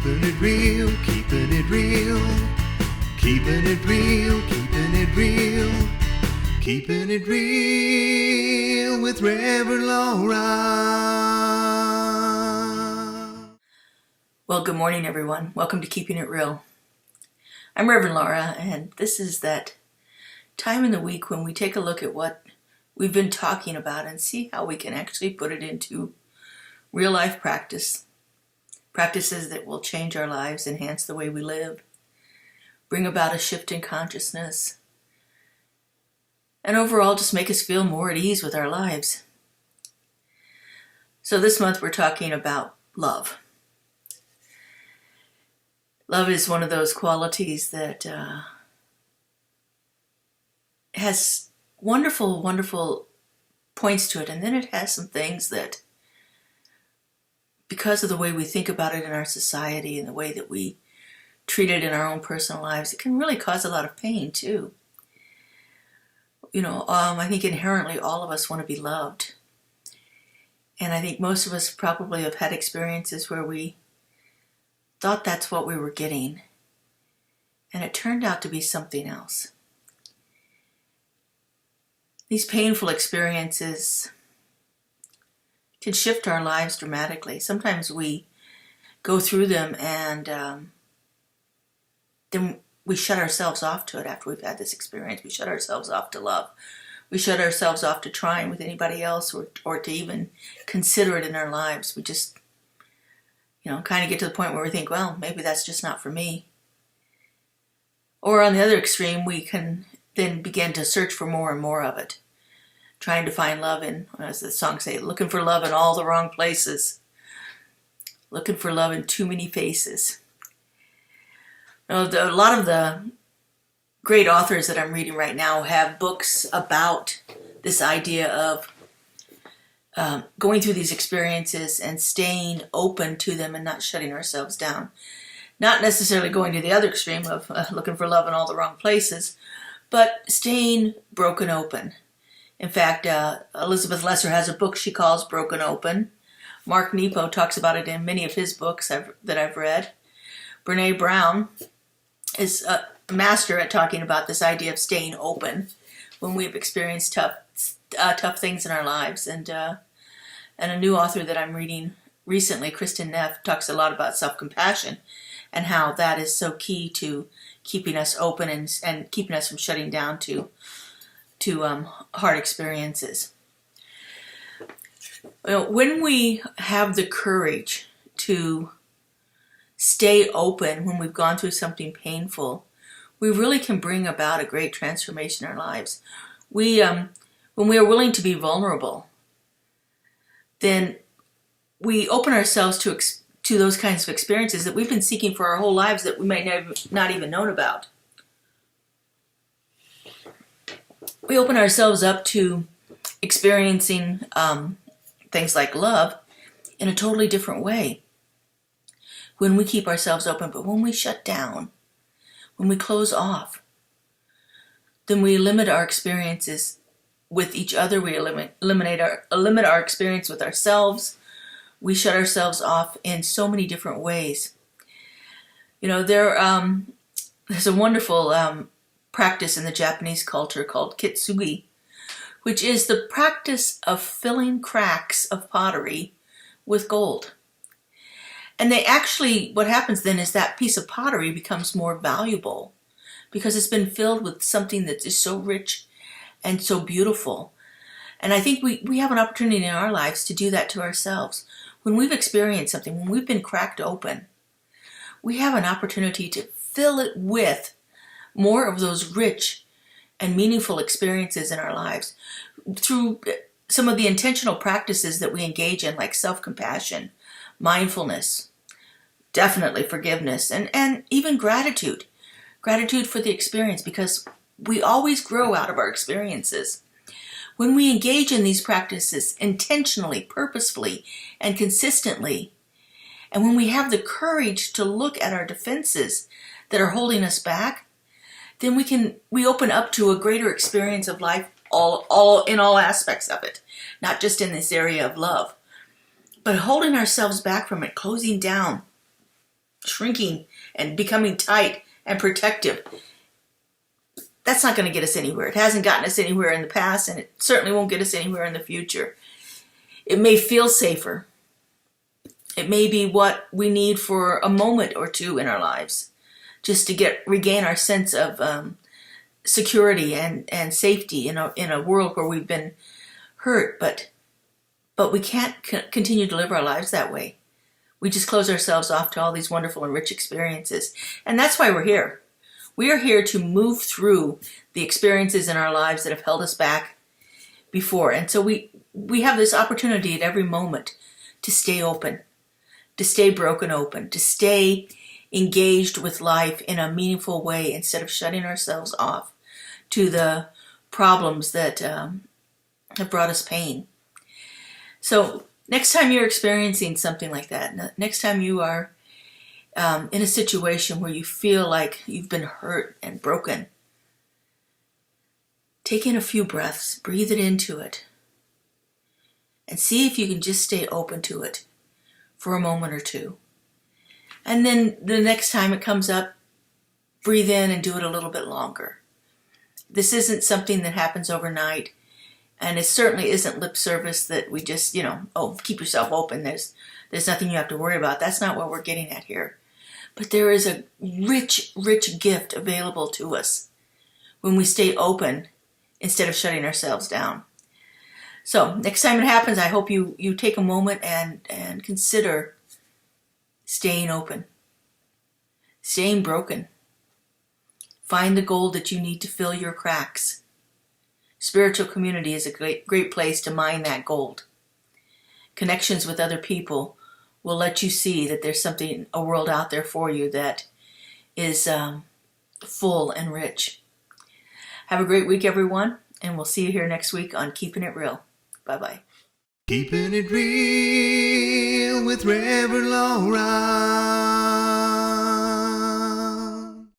Keeping it real, keeping it real. Keeping it real, keeping it real. Keeping it real with Reverend Laura. Well, good morning, everyone. Welcome to Keeping It Real. I'm Reverend Laura, and this is that time in the week when we take a look at what we've been talking about and see how we can actually put it into real life practice. Practices that will change our lives, enhance the way we live, bring about a shift in consciousness, and overall just make us feel more at ease with our lives. So this month we're talking about love. Love is one of those qualities that has wonderful, wonderful points to it, and then it has some things that, because of the way we think about it in our society and the way that we treat it in our own personal lives, it can really cause a lot of pain too. I think inherently all of us want to be loved. And I think most of us probably have had experiences where we thought that's what we were getting, and it turned out to be something else. These painful experiences can shift our lives dramatically. Sometimes we go through them and then we shut ourselves off to it after we've had this experience. We shut ourselves off to love. We shut ourselves off to trying with anybody else or to even consider it in our lives. We just, kind of get to the point where we think, well, maybe that's just not for me. Or on the other extreme, we can then begin to search for more and more of it. Trying to find love in, as the song says, looking for love in all the wrong places. Looking for love in too many faces. A lot of the great authors that I'm reading right now have books about this idea of going through these experiences and staying open to them and not shutting ourselves down. Not necessarily going to the other extreme of looking for love in all the wrong places, but staying broken open. In fact, Elizabeth Lesser has a book she calls Broken Open. Mark Nepo talks about it in many of his books that I've read. Brene Brown is a master at talking about this idea of staying open when we've experienced tough things in our lives. And a new author that I'm reading recently, Kristen Neff, talks a lot about self-compassion and how that is so key to keeping us open and keeping us from shutting down to hard experiences. When we have the courage to stay open when we've gone through something painful, we really can bring about a great transformation in our lives. When we are willing to be vulnerable, then we open ourselves to those kinds of experiences that we've been seeking for our whole lives that we may not even known about. We open ourselves up to experiencing things like love in a totally different way when we keep ourselves open. But when we shut down, when we close off, then we limit our experiences with each other. We limit our experience with ourselves. We shut ourselves off in so many different ways. There's a wonderful practice in the Japanese culture called kitsugi, which is the practice of filling cracks of pottery with gold. And what happens then is that piece of pottery becomes more valuable because it's been filled with something that is so rich and so beautiful. And I think we have an opportunity in our lives to do that to ourselves. When we've experienced something, when we've been cracked open, we have an opportunity to fill it with more of those rich and meaningful experiences in our lives through some of the intentional practices that we engage in, like self-compassion, mindfulness, definitely forgiveness, and even gratitude. Gratitude for the experience, because we always grow out of our experiences. When we engage in these practices intentionally, purposefully, and consistently, and when we have the courage to look at our defenses that are holding us back, then we open up to a greater experience of life all in all aspects of it, not just in this area of love, but holding ourselves back from it, closing down, shrinking and becoming tight and protective, that's not going to get us anywhere. It hasn't gotten us anywhere in the past, and it certainly won't get us anywhere in the future. It may feel safer. It may be what we need for a moment or two in our lives, just to regain our sense of security and safety in a world where we've been hurt. But we can't continue to live our lives that way. We just close ourselves off to all these wonderful and rich experiences. And that's why we're here. We are here to move through the experiences in our lives that have held us back before. And so we have this opportunity at every moment to stay open, to stay broken open, to stay engaged with life in a meaningful way instead of shutting ourselves off to the problems that have brought us pain. So next time you're experiencing something like that, next time you are in a situation where you feel like you've been hurt and broken, take in a few breaths, breathe it into it, and see if you can just stay open to it for a moment or two. And then the next time it comes up, breathe in and do it a little bit longer. This isn't something that happens overnight, and it certainly isn't lip service that we just, keep yourself open. There's nothing you have to worry about. That's not what we're getting at here. But there is a rich, rich gift available to us when we stay open instead of shutting ourselves down. So next time it happens, I hope you take a moment and consider staying open, staying broken. Find the gold that you need to fill your cracks. Spiritual community is a great place to mine that gold. Connections with other people will let you see that there's a world out there for you that is full and rich. Have a great week, everyone, and we'll see you here next week on Keeping It Real. Bye-bye. Keeping it real with Reverend Laura.